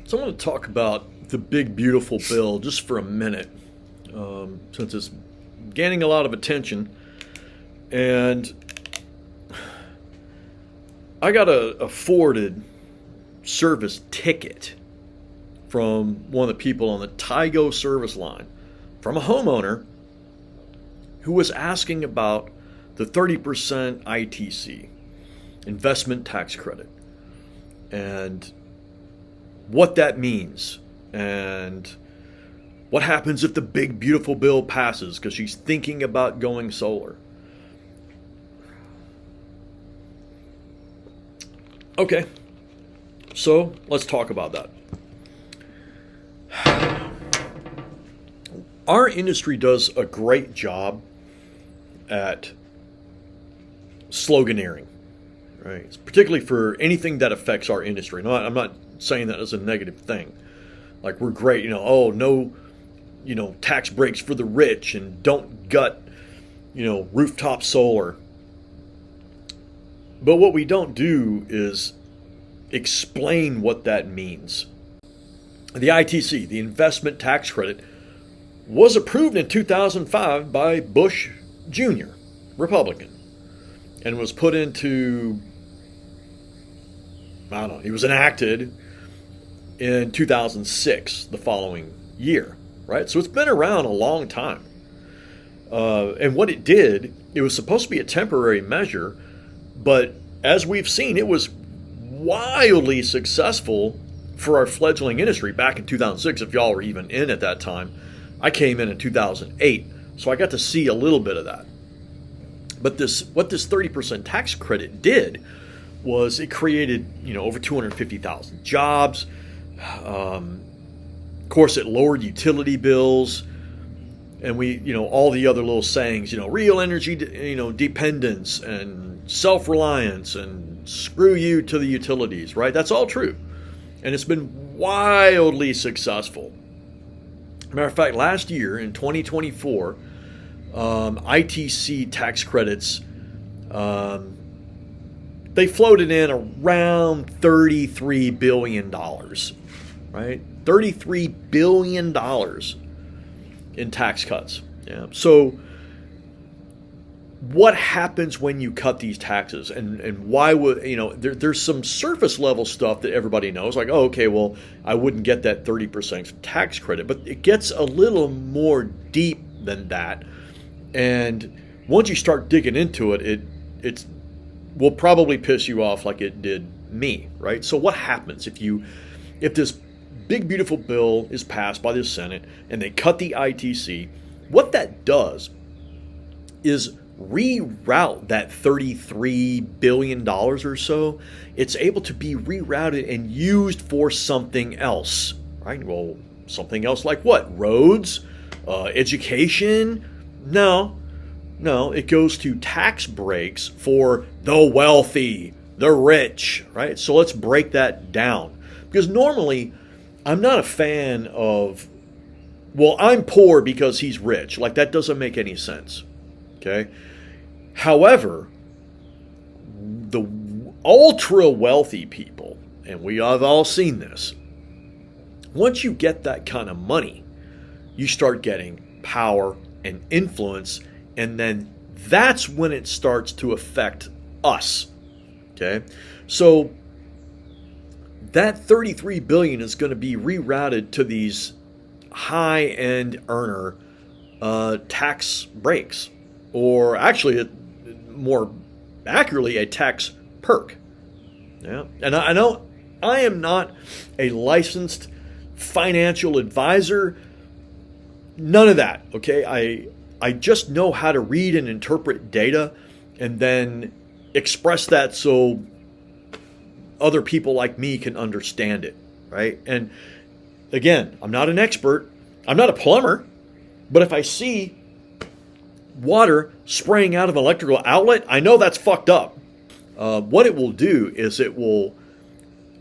So I want to talk about the big beautiful bill just for a minute, since it's gaining a lot of attention. And I got a forwarded service ticket from one of the people on the Tigo service line from a homeowner who was asking about the 30% ITC, investment tax credit, and what that means, and what happens if the big beautiful bill passes, because she's thinking about going solar. Okay, so let's talk about that. Our industry does a great job at sloganeering, right? Particularly for anything that affects our industry. No, I'm not saying that as a negative thing. Like, we're great, no, tax breaks for the rich, and don't gut, rooftop solar. But what we don't do is explain what that means. The ITC, the investment tax credit, was approved in 2005 by Bush Jr., Republican, and was put into, it was enacted in 2006, the following year, right? So it's been around a long time. And what it did, it was supposed to be a temporary measure, but as we've seen, it was wildly successful for our fledgling industry back in 2006, if y'all were even in at that time. I came in 2008, so I got to see a little bit of that. But what this 30% tax credit did was it created, over 250,000 jobs. Of course, it lowered utility bills, and all the other little sayings, real energy, dependence and self-reliance and screw you to the utilities, right? That's all true. And it's been wildly successful. Matter of fact, last year in 2024, ITC tax credits, they floated in around $33 billion, right? $33 billion in tax cuts. Yeah. So what happens when you cut these taxes, and why would, there's some surface level stuff that everybody knows, like, oh, okay, well, I wouldn't get that 30% tax credit, but it gets a little more deep than that. And once you start digging into it, it will probably piss you off like it did me, right? So what happens if this big beautiful bill is passed by the Senate and they cut the ITC? What that does is reroute that $33 billion or so. It's able to be rerouted and used for something else, right? Well, something else like what? Roads? Education? No, it goes to tax breaks for the wealthy, the rich, right? So let's break that down. Because normally, I'm not a fan of, well, I'm poor because he's rich. Like, that doesn't make any sense, okay? However, the ultra wealthy people, and we have all seen this, once you get that kind of money, you start getting power and influence, and then that's when it starts to affect us, okay? So that $33 billion is going to be rerouted to these high-end earner tax breaks, or actually, more accurately, a tax perk. Yeah, and I know I am not a licensed financial advisor. None of that. Okay, I just know how to read and interpret data, and then express that so other people like me can understand it, right? And again, I'm not an expert. I'm not a plumber, but if I see water spraying out of an electrical outlet, I know that's fucked up. What it will do is it will,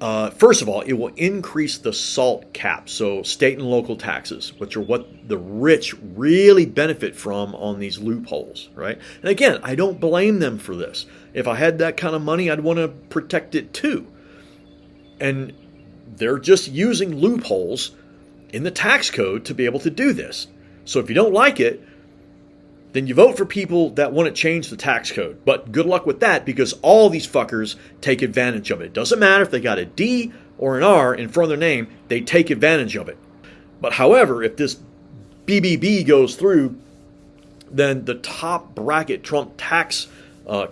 first of all, it will increase the SALT cap, so state and local taxes, which are what the rich really benefit from on these loopholes, right? And again, I don't blame them for this. If I had that kind of money, I'd want to protect it too. And they're just using loopholes in the tax code to be able to do this. So if you don't like it, then you vote for people that want to change the tax code. But good luck with that, because all these fuckers take advantage of it. It doesn't matter if they got a D or an R in front of their name, they take advantage of it. But however, if this BBB goes through, then the top bracket Trump tax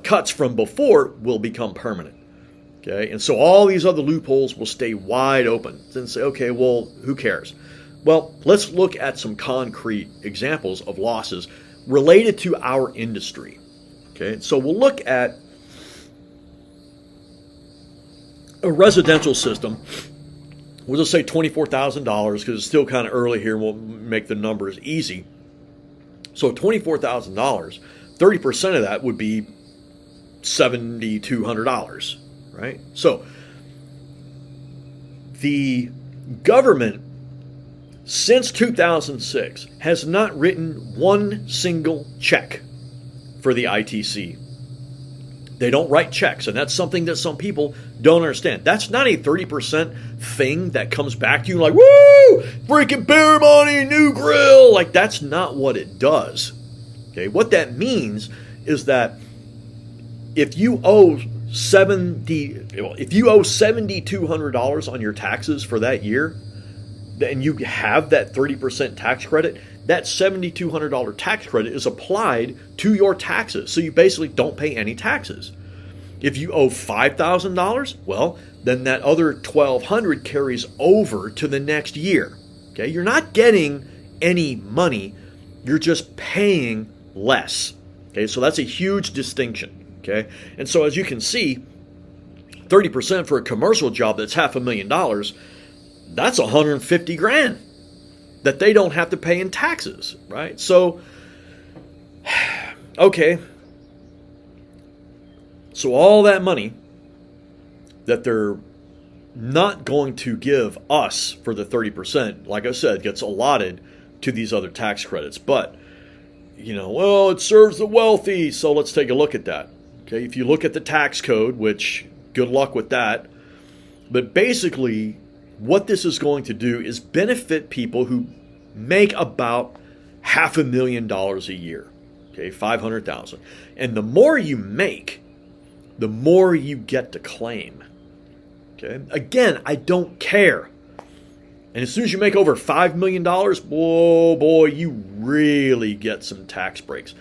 cuts from before will become permanent. Okay, and so all these other loopholes will stay wide open. Then say, okay, well, who cares? Well, let's look at some concrete examples of losses related to our industry. Okay, so we'll look at a residential system. We'll just say $24,000 because it's still kind of early here and we'll make the numbers easy. So $24,000, 30% of that would be $7,200, right? So the government since 2006 has not written one single check for the ITC. They don't write checks, and that's something that some people don't understand. That's not a 30% thing that comes back to you like, woo, freaking beer money, new grill. Like, that's not what it does. Okay, what that means is that if you owe $7,200 on your taxes for that year, and you have that 30% tax credit, that $7,200 tax credit is applied to your taxes. So you basically don't pay any taxes. If you owe $5,000, well, then that other $1,200 carries over to the next year. Okay, you're not getting any money, you're just paying less. Okay, so that's a huge distinction. Okay, and so as you can see, 30% for a commercial job that's $500,000, that's $150,000 that they don't have to pay in taxes, right? So, okay. So all that money that they're not going to give us for the 30%, like I said, gets allotted to these other tax credits. But, well, it serves the wealthy, so let's take a look at that. Okay, if you look at the tax code, which good luck with that, but basically what this is going to do is benefit people who make about $500,000 a year. Okay, $500,000. And the more you make, the more you get to claim. Okay, again, I don't care. And as soon as you make over $5 million, boy, you really get some tax breaks.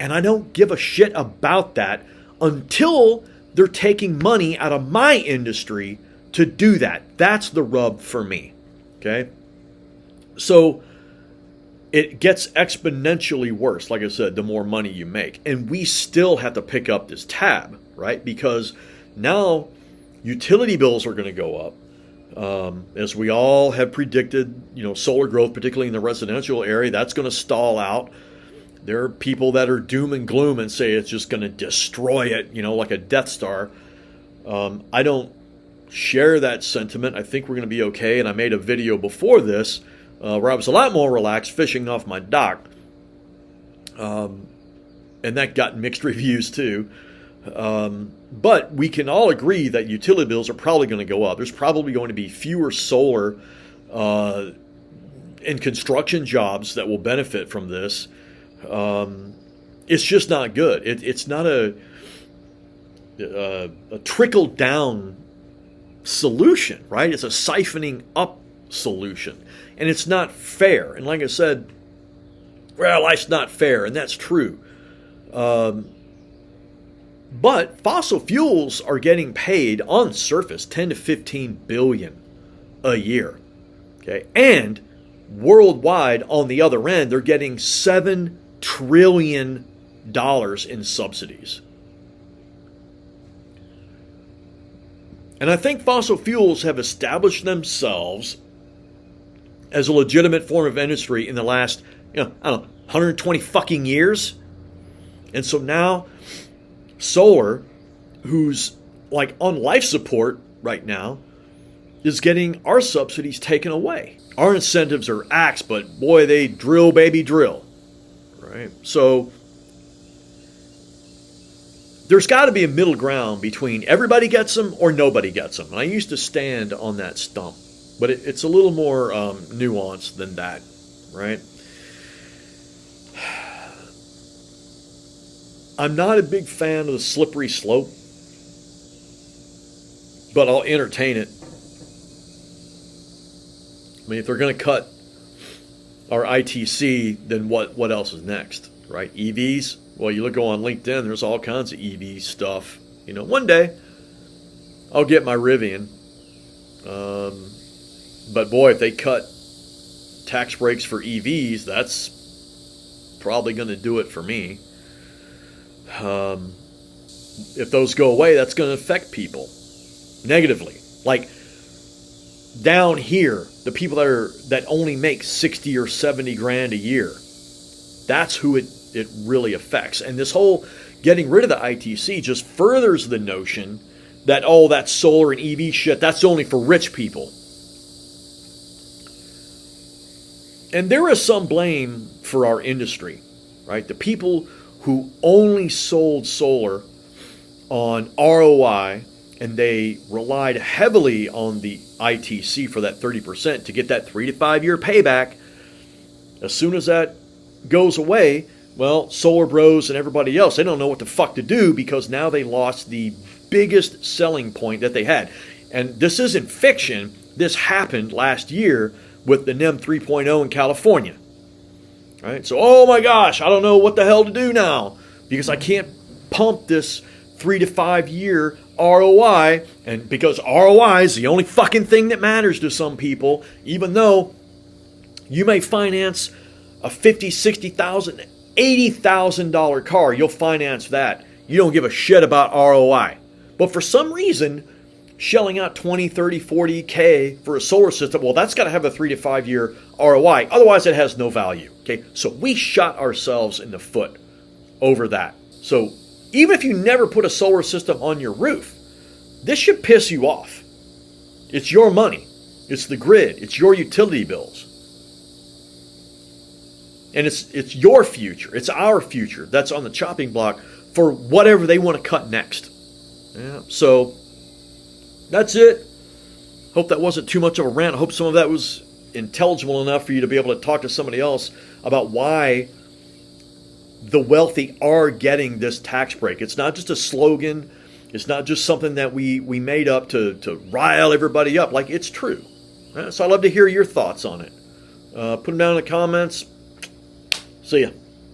And I don't give a shit about that until they're taking money out of my industry to do that. That's the rub for me. Okay? So it gets exponentially worse, like I said, the more money you make. And we still have to pick up this tab, right? Because now utility bills are going to go up. As we all have predicted, solar growth, particularly in the residential area, that's going to stall out. There are people that are doom and gloom and say it's just going to destroy it, like a Death Star. I don't share that sentiment. I think we're going to be okay. And I made a video before this where I was a lot more relaxed fishing off my dock. And that got mixed reviews too. But we can all agree that utility bills are probably going to go up. There's probably going to be fewer solar and construction jobs that will benefit from this. It's just not good. It's not a trickle down solution, right? It's a siphoning up solution, and it's not fair. And like I said, well, life's not fair, and that's true. But fossil fuels are getting paid on surface 10 to 15 billion a year. Okay, and worldwide on the other end, they're getting $7 trillion in subsidies. And I think fossil fuels have established themselves as a legitimate form of industry in the last, 120 fucking years. And so now solar, who's like on life support right now, is getting our subsidies taken away. Our incentives are axed, but boy, they drill, baby, drill. Right? So there's got to be a middle ground between everybody gets them or nobody gets them. And I used to stand on that stump, but it's a little more nuanced than that, right? I'm not a big fan of the slippery slope, but I'll entertain it. I mean, if they're going to cut our ITC, then what else is next, right? EVs? Well, you go on LinkedIn, there's all kinds of EV stuff. You know, one day I'll get my Rivian. But boy, if they cut tax breaks for EVs, that's probably going to do it for me. If those go away, that's going to affect people negatively. Like down here, the people that only make 60 or 70 grand a year, that's who it really affects. And this whole getting rid of the ITC just furthers the notion that, oh, that solar and EV shit, that's only for rich people. And there is some blame for our industry, right? The people who only sold solar on ROI, and they relied heavily on the ITC for that 30% to get that 3 to 5 year payback. As soon as that goes away, well, Solar Bros and everybody else, they don't know what the fuck to do because now they lost the biggest selling point that they had. And this isn't fiction. This happened last year with the NEM 3.0 in California. Right? So, oh my gosh, I don't know what the hell to do now because I can't pump this 3 to 5 year ROI, and because ROI is the only fucking thing that matters to some people, even though you may finance a $50,000, $60,000, $80,000 car, you'll finance that. You don't give a shit about ROI. But for some reason, shelling out 20, 30, 40K for a solar system, well, that's got to have a 3 to 5 year ROI. Otherwise, it has no value. Okay, so we shot ourselves in the foot over that. So even if you never put a solar system on your roof, this should piss you off. It's your money. It's the grid. It's your utility bills. And it's your future. It's our future that's on the chopping block for whatever they want to cut next. Yeah, so that's it. Hope that wasn't too much of a rant. I hope some of that was intelligible enough for you to be able to talk to somebody else about why the wealthy are getting this tax break. It's not just a slogan. It's not just something that we made up to rile everybody up. Like, it's true. So I'd love to hear your thoughts on it. Put them down in the comments. See ya.